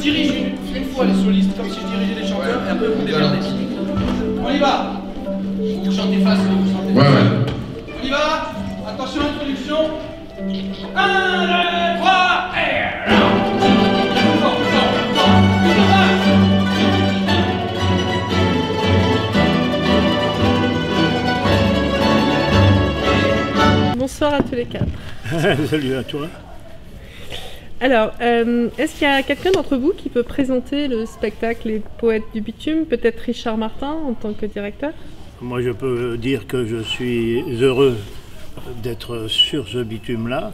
dirige une fois les solistes, comme si je dirigeais les chanteurs, et après vous démerdez. On y va. Vous chantez face, vous chantez face. Ouais. On y va. Attention, introduction. 1, 2, 3, et... Bonsoir à tous les quatre. Salut à toi. Alors, est-ce qu'il y a quelqu'un d'entre vous qui peut présenter le spectacle Les Poètes du Bitume? Peut-être Richard Martin en tant que directeur? Moi, je peux dire que je suis heureux d'être sur ce bitume-là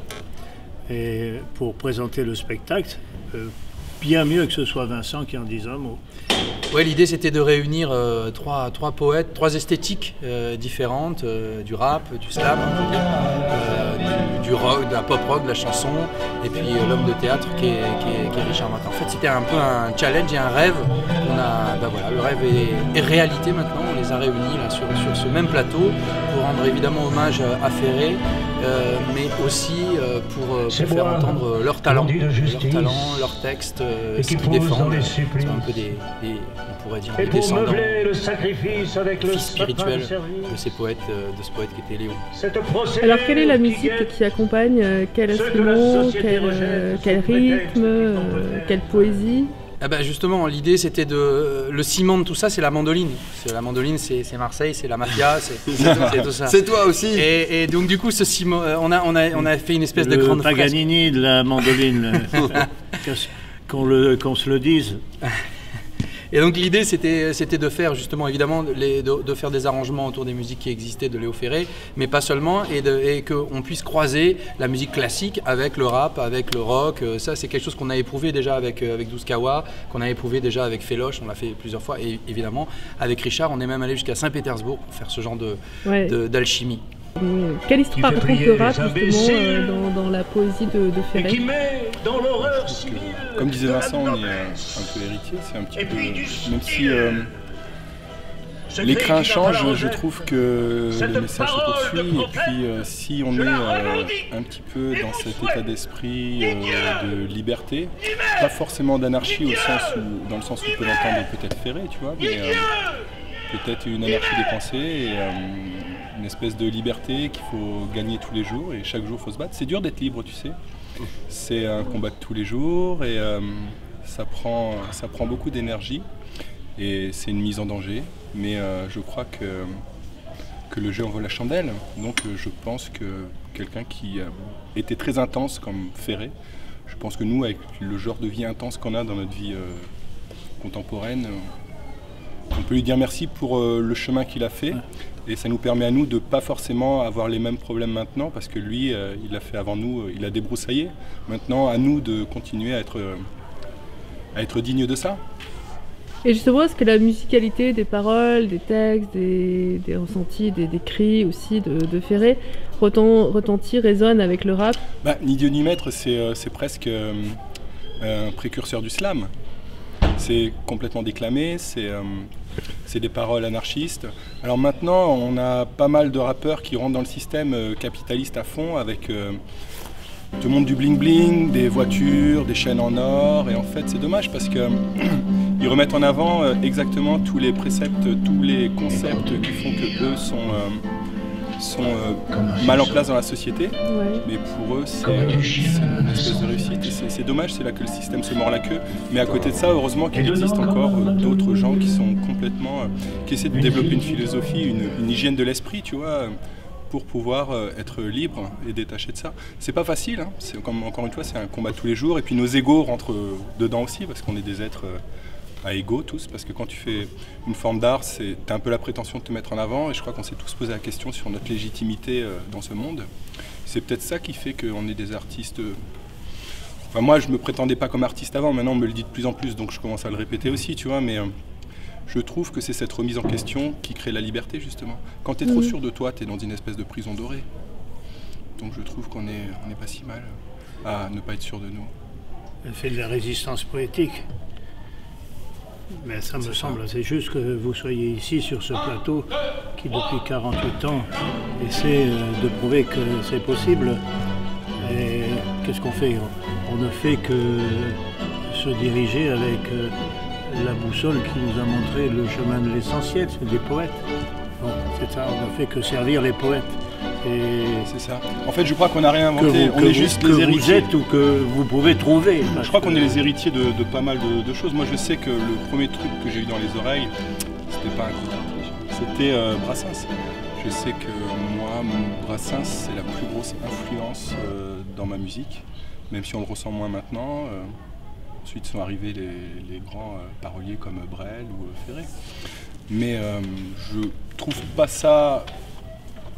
et pour présenter le spectacle, bien mieux que ce soit Vincent qui en dise un mot. Ouais, l'idée c'était de réunir trois poètes, trois esthétiques différentes, du rap, du slam, du rock, de la pop rock, de la chanson, et puis l'homme de théâtre qui est Richard Martin. En fait, c'était un peu un challenge et un rêve. Voilà, le rêve est réalité maintenant. On les a réunis là, sur ce même plateau pour rendre évidemment hommage à Ferré, mais aussi pour faire entendre leur talent, leurs textes, ce qu'ils défendent. C'est un peu on pourrait dire, des descendants, le sacrifice avec le fils spirituel de ce poète qui était Léo. Alors, quelle est la musique qui accompagne? Quel instrument? Quel rythme? Quelle poésie? Ah bah justement, l'idée c'était le ciment de tout ça, c'est la mandoline. La mandoline, c'est Marseille, c'est la mafia, c'est tout ça. C'est toi aussi. Et donc du coup, ce ciment, on a fait une espèce de grande fresque. Paganini de la mandoline, qu'on se le dise. Et donc l'idée c'était de faire justement évidemment de faire des arrangements autour des musiques qui existaient de Léo Ferré, mais pas seulement, et qu'on puisse croiser la musique classique avec le rap, avec le rock. Ça c'est quelque chose qu'on a éprouvé déjà avec 12 Kawa, qu'on a éprouvé déjà avec Féloche, on l'a fait plusieurs fois, et évidemment avec Richard on est même allé jusqu'à Saint-Pétersbourg pour faire ce genre d'alchimie. Quelle histoire raconte le rap justement dans la poésie de Ferré? Comme disait Vincent, on est un peu héritier, c'est un petit peu... Même si les crins changent, je trouve que le message se poursuit. Et puis si on est un petit peu dans cet état d'esprit de liberté, pas forcément d'anarchie dans le sens où on peut l'entendre peut-être Ferré, tu vois, mais peut-être une anarchie des pensées et une espèce de liberté qu'il faut gagner tous les jours et chaque jour il faut se battre. C'est dur d'être libre, tu sais. C'est un combat de tous les jours et ça prend beaucoup d'énergie et c'est une mise en danger. Mais je crois que le jeu en vaut la chandelle. Donc je pense que quelqu'un qui était très intense comme Ferré, je pense que nous, avec le genre de vie intense qu'on a dans notre vie contemporaine, on peut lui dire merci pour le chemin qu'il a fait. Et ça nous permet à nous de ne pas forcément avoir les mêmes problèmes maintenant parce que lui, il l'a fait avant nous, il a débroussaillé. Maintenant, à nous de continuer à être digne de ça. Et justement, est-ce que la musicalité des paroles, des textes, des ressentis, des cris aussi de Ferré retentit, résonne avec le rap? Ni Dieu ni maître, c'est presque un précurseur du slam. C'est complètement déclamé, c'est des paroles anarchistes. Alors maintenant, on a pas mal de rappeurs qui rentrent dans le système capitaliste à fond avec tout le monde du bling-bling, des voitures, des chaînes en or. Et en fait, c'est dommage parce qu'ils remettent en avant exactement tous les préceptes, tous les concepts qui font qu'eux sont mal en place dans la société, mais pour eux c'est une espèce de réussite et c'est dommage, c'est là que le système se mord la queue, mais à côté de ça, heureusement qu'il existe encore d'autres gens qui sont complètement, qui essaient de développer une philosophie, une hygiène de l'esprit, tu vois, pour pouvoir être libre et détaché de ça. C'est pas facile, hein. Encore une fois, c'est un combat de tous les jours, et puis nos égos rentrent dedans aussi, parce qu'on est des êtres à égaux tous, parce que quand tu fais une forme d'art, t'as un peu la prétention de te mettre en avant, et je crois qu'on s'est tous posé la question sur notre légitimité dans ce monde. C'est peut-être ça qui fait qu'on est des artistes... Enfin moi, je me prétendais pas comme artiste avant, maintenant on me le dit de plus en plus, donc je commence à le répéter aussi, tu vois, mais je trouve que c'est cette remise en question qui crée la liberté, justement. Quand tu es trop sûr de toi, tu es dans une espèce de prison dorée. Donc je trouve qu'on est pas si mal à ne pas être sûr de nous. Elle fait de la résistance poétique. Mais ça me semble assez juste que vous soyez ici sur ce plateau qui depuis 48 ans essaie de prouver que c'est possible. Et qu'est-ce qu'on fait? On ne fait que se diriger avec la boussole qui nous a montré le chemin de l'essentiel, c'est des poètes. Bon, c'est ça, on n'a fait que servir les poètes. C'est ça. En fait, je crois qu'on n'a rien inventé, on est juste les héritiers. Que vous êtes ou que vous pouvez trouver. Je crois qu'on est les héritiers de pas mal de choses. Moi, je sais que le premier truc que j'ai eu dans les oreilles, c'était pas un coup, c'était Brassens. Je sais que moi, Brassens, c'est la plus grosse influence dans ma musique, même si on le ressent moins maintenant. Ensuite sont arrivés les grands paroliers comme Brel ou Ferré. Mais je trouve pas ça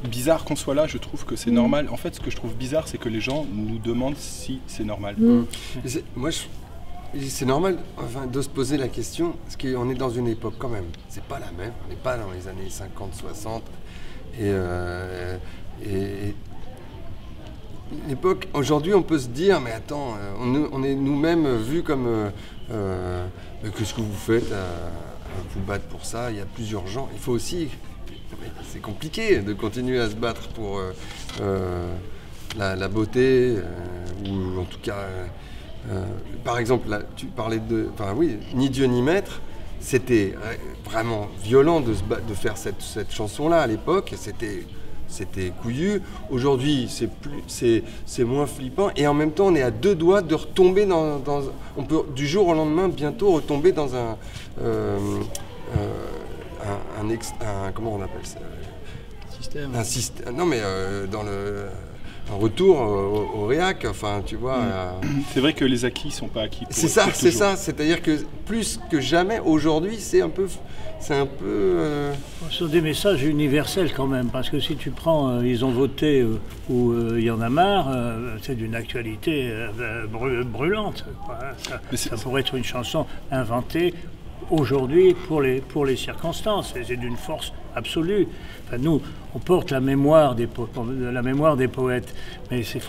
bizarre qu'on soit là, je trouve que c'est normal. En fait, ce que je trouve bizarre, c'est que les gens nous demandent si c'est normal. Moi, c'est normal de se poser la question, parce qu'on est dans une époque quand même, c'est pas la même, on n'est pas dans les années 50-60. Et l'époque, aujourd'hui, on peut se dire, mais attends, on est nous-mêmes vus comme qu'est-ce que vous faites à vous battre pour ça? Il y a plusieurs gens. Il faut aussi, c'est compliqué de continuer à se battre pour la beauté, ou en tout cas, par exemple, là, tu parlais de, enfin oui, Ni Dieu ni Maître. C'était vraiment violent de faire cette chanson-là à l'époque. C'était couillu. Aujourd'hui, c'est moins flippant. Et en même temps, on est à deux doigts de retomber on peut du jour au lendemain bientôt retomber dans comment on appelle ça? Système. Un système. Non, mais dans un retour au réac, enfin, tu vois. C'est vrai que les acquis sont pas acquis. C'est ça. C'est-à-dire que plus que jamais, aujourd'hui, c'est un peu. Ce sont des messages universels quand même, parce que si tu prends Ils ont voté ou Il y en a marre, c'est d'une actualité brûlante. Ça pourrait être une chanson inventée aujourd'hui pour les circonstances, c'est d'une force absolue. Enfin, nous, on porte la mémoire des poètes, mais c'est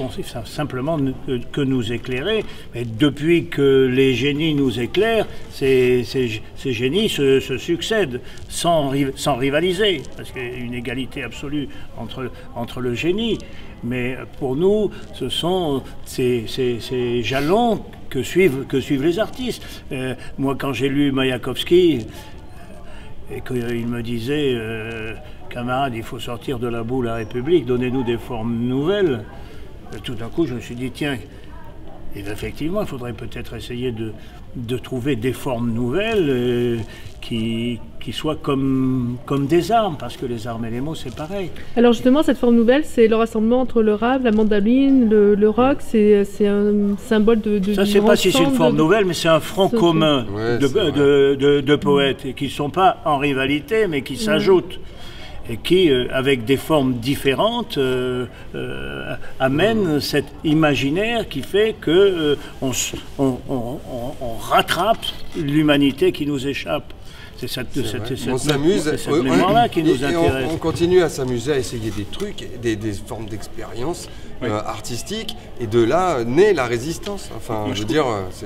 simplement que nous éclairer. Mais depuis que les génies nous éclairent, ces génies se succèdent sans rivaliser, parce qu'il y a une égalité absolue entre le génie. Mais pour nous, ce sont ces jalons que suivent les artistes. Moi, quand j'ai lu Maïakovski, et qu'il me disait camarade, il faut sortir de la boue la République, donnez-nous des formes nouvelles, tout d'un coup, je me suis dit, tiens, et effectivement, il faudrait peut-être essayer de trouver des formes nouvelles qui soient comme des armes, parce que les armes et les mots, c'est pareil. Alors justement, cette forme nouvelle, c'est le rassemblement entre le rap, la mandoline, le rock, c'est un symbole de ça, je ne sais pas si c'est une forme nouvelle, mais c'est un front commun de poètes, et qui ne sont pas en rivalité, mais qui s'ajoutent. Et qui, avec des formes différentes, amènent cet imaginaire qui fait que on rattrape l'humanité qui nous échappe. C'est cette mémoire-là qui nous intéresse. On continue à s'amuser, à essayer des trucs, des formes d'expérience artistiques, et de là naît la résistance. Enfin, je veux dire, c'est...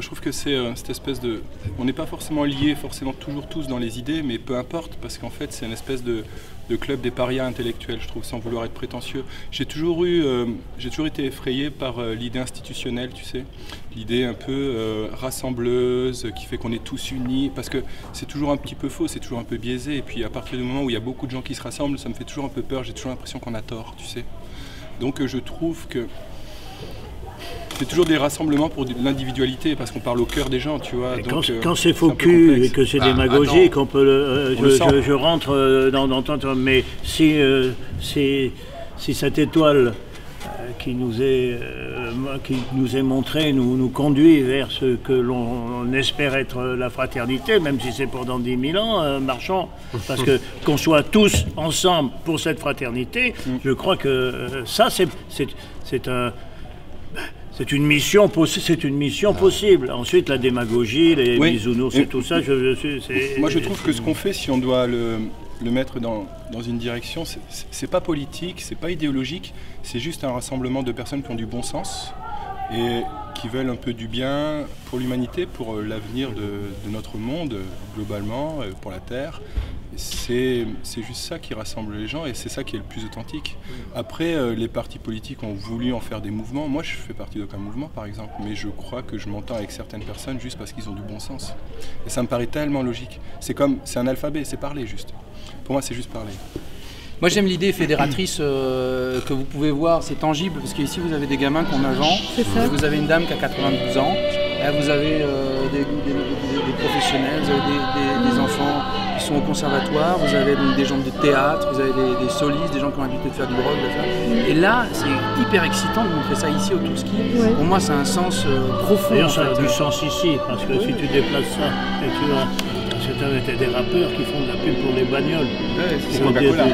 Je trouve que c'est cette espèce de... On n'est pas forcément liés, toujours tous dans les idées, mais peu importe, parce qu'en fait, c'est une espèce de club des parias intellectuels, je trouve, sans vouloir être prétentieux. J'ai toujours été effrayé par l'idée institutionnelle, tu sais, l'idée un peu rassembleuse, qui fait qu'on est tous unis, parce que c'est toujours un petit peu faux, c'est toujours un peu biaisé, et puis à partir du moment où il y a beaucoup de gens qui se rassemblent, ça me fait toujours un peu peur, j'ai toujours l'impression qu'on a tort, tu sais. Donc je trouve que c'est toujours des rassemblements pour l'individualité, parce qu'on parle au cœur des gens, tu vois. Donc, quand c'est faux cul et que c'est démagogique, on peut je rentre dans ton... Mais si cette étoile qui nous est montrée nous conduit vers ce que l'on espère être la fraternité, même si c'est pour dans 10 000 ans, marchons. Parce que qu'on soit tous ensemble pour cette fraternité, je crois que ça, c'est une mission possible. Ensuite, la démagogie, les bisounours et tout ça, moi je trouve que ce qu'on fait, si on doit le mettre dans une direction, c'est pas politique, c'est pas idéologique, c'est juste un rassemblement de personnes qui ont du bon sens et qui veulent un peu du bien pour l'humanité, pour l'avenir de notre monde, globalement, pour la Terre. c'est juste ça qui rassemble les gens et c'est ça qui est le plus authentique. Après, les partis politiques ont voulu en faire des mouvements. Moi, je fais partie d'aucun mouvement, par exemple, mais je crois que je m'entends avec certaines personnes juste parce qu'ils ont du bon sens. Et ça me paraît tellement logique. C'est un alphabet, c'est parler juste. Pour moi, c'est juste parler. Moi j'aime l'idée fédératrice que vous pouvez voir, c'est tangible, parce qu'ici vous avez des gamins qui ont 9 ans, vous avez une dame qui a 92 ans, là, vous avez des professionnels, vous avez des enfants qui sont au conservatoire, vous avez donc des gens de théâtre, vous avez des solistes, des gens qui ont l'habitude de faire du rock, et là c'est hyper excitant de montrer ça ici au Tourski. Ouais. Pour moi ça a un sens profond. D'ailleurs ça a du sens ici, parce que si tu déplaces ça et tu vas... C'était des rappeurs qui font de la pub pour les bagnoles. Ouais, c'est Coca-Cola.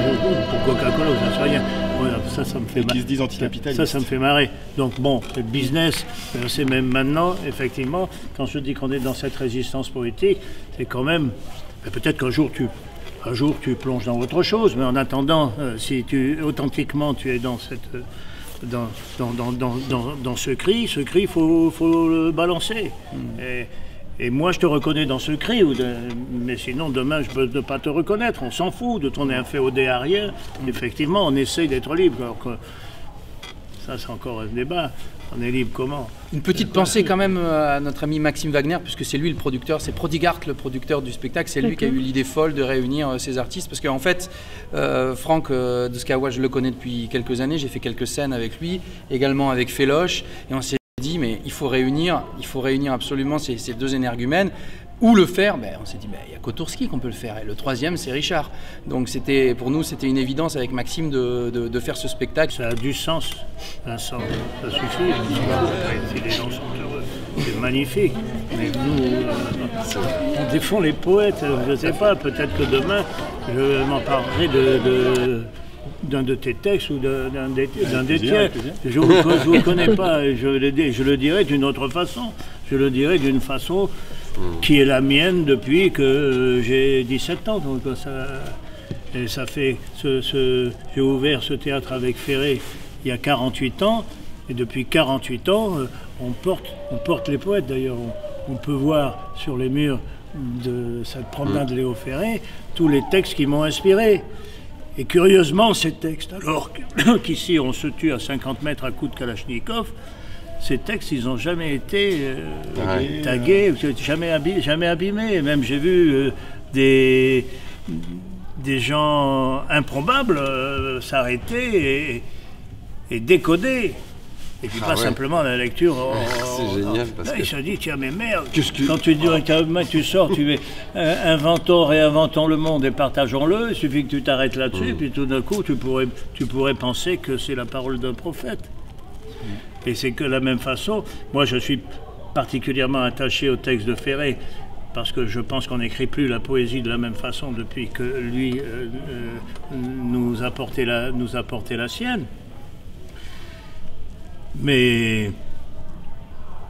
Pour Coca-Cola, ça ne sait rien. Voilà, ça me fait marrer. Qui se disent anticapitalistes. Ça me fait marrer. Donc bon, le business, c'est même maintenant, effectivement, quand je dis qu'on est dans cette résistance politique, c'est quand même, peut-être qu'un jour tu plonges dans autre chose, mais en attendant, si authentiquement tu es dans cette... Dans ce cri, il faut le balancer. Et moi, je te reconnais dans ce cri, mais sinon, demain, je peux ne pas te reconnaître. On s'en fout de ton inféodé à rien. Effectivement, on essaye d'être libre. Alors que ça, c'est encore un débat. On est libre comment? Une petite pensée quand même à notre ami Maxime Wagner, puisque c'est lui le producteur, c'est Prodigart le producteur du spectacle, c'est lui qui a eu l'idée folle de réunir ces artistes, parce qu'en fait, Franck de Skawa, je le connais depuis quelques années, j'ai fait quelques scènes avec lui, également avec Féloche, et on s'est dit mais il faut réunir absolument ces deux énergumènes. Où le faire? On s'est dit il n'y a qu'au Tourski qu'on peut le faire, et le troisième c'est Richard. Donc pour nous c'était une évidence avec Maxime de faire ce spectacle. Ça a du sens, Vincent, ça suffit. Si les gens sont heureux, c'est magnifique. Mais nous, on défend les poètes, je ne sais pas, peut-être que demain je m'emparerai d'un de tes textes ou d'un des tiens. Je ne vous connais pas, je le dirai d'une autre façon. Je le dirai d'une façon qui est la mienne depuis que j'ai 17 ans. Donc ça fait j'ai ouvert ce théâtre avec Ferré il y a 48 ans, et depuis 48 ans, on porte les poètes. D'ailleurs, on peut voir sur les murs de cette promenade Léo Ferré tous les textes qui m'ont inspiré. Et curieusement, ces textes, alors qu'ici on se tue à 50 mètres à coups de Kalachnikov, ces textes, ils n'ont jamais été tagués, jamais abîmés. Même j'ai vu des gens improbables s'arrêter et décoder. Et puis simplement la lecture. C'est génial. Parce là, il se dit, tiens, mais merde, quand tu dis tu sors, tu es inventons, réinventons le monde et partageons-le, il suffit que tu t'arrêtes là-dessus, puis tout d'un coup, tu pourrais penser que c'est la parole d'un prophète. Et c'est que de la même façon, moi je suis particulièrement attaché au texte de Ferré, parce que je pense qu'on n'écrit plus la poésie de la même façon depuis que lui nous apportait la sienne. Mais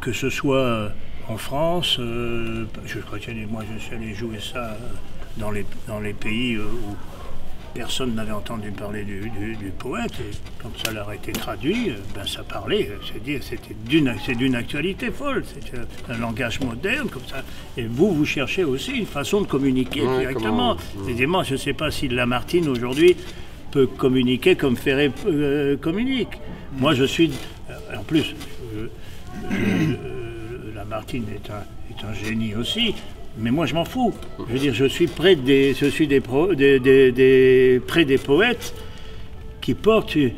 que ce soit en France, je crois que moi je suis allé jouer ça dans les pays où personne n'avait entendu parler du poète, et quand ça leur a été traduit, ça parlait, c'est d'une actualité folle, c'est un langage moderne comme ça. Et vous cherchez aussi une façon de communiquer directement. Évidemment, je ne sais pas si Lamartine aujourd'hui peut communiquer comme Ferré communique. Moi je suis... En plus, Lamartine est un génie aussi, mais moi je m'en fous. Je veux dire, je suis près des poètes qui portent une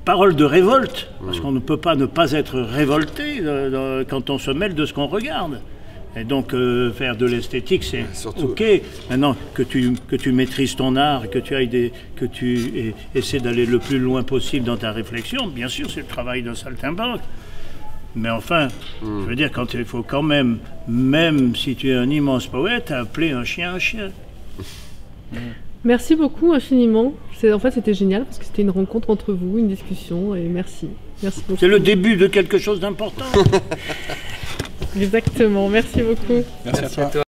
parole de révolte, parce qu'on ne peut pas ne pas être révolté quand on se mêle de ce qu'on regarde. Et donc faire de l'esthétique, c'est ok. Maintenant que tu maîtrises ton art, que tu essaies d'aller le plus loin possible dans ta réflexion, bien sûr, c'est le travail d'un saltimbanque. Mais enfin, je veux dire, quand il faut quand même si tu es un immense poète, appeler un chien un chien. Merci beaucoup infiniment. En fait, c'était génial parce que c'était une rencontre entre vous, une discussion, et merci. Merci beaucoup. C'est le début de quelque chose d'important. Exactement, merci beaucoup. Merci à toi.